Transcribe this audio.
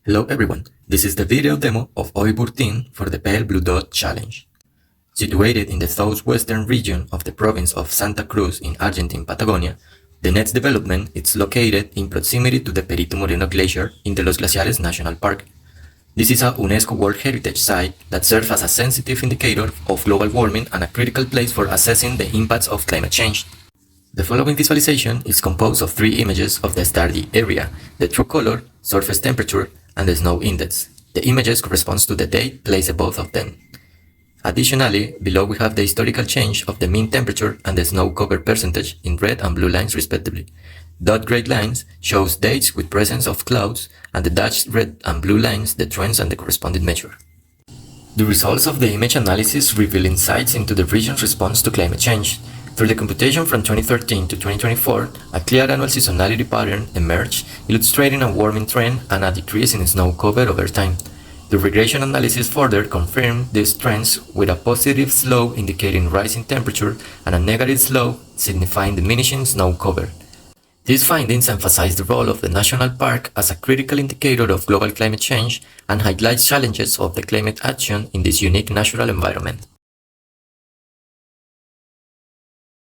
Hello everyone, this is the video demo of OI14 for the Pale Blue Dot Challenge. Situated in the southwestern region of the province of Santa Cruz in Argentine Patagonia, the next development is located in proximity to the Perito Moreno Glacier in the Los Glaciares National Park. This is a UNESCO World Heritage Site that serves as a sensitive indicator of global warming and a critical place for assessing the impacts of climate change. The following visualization is composed of three images of the study area, the true color, surface temperature, and the snow index. The images correspond to the date placed above of them. Additionally, below we have the historical change of the mean temperature and the snow cover percentage in red and blue lines respectively. Dot gray lines shows dates with presence of clouds, and the dashed red and blue lines the trends and the corresponding measure. The results of the image analysis reveal insights into the region's response to climate change. Through the computation from 2013 to 2024, a clear annual seasonality pattern emerged, illustrating a warming trend and a decrease in snow cover over time. The regression analysis further confirmed these trends with a positive slope indicating rising temperature and a negative slope signifying diminishing snow cover. These findings emphasize the role of the national park as a critical indicator of global climate change and highlight challenges of the climate action in this unique natural environment.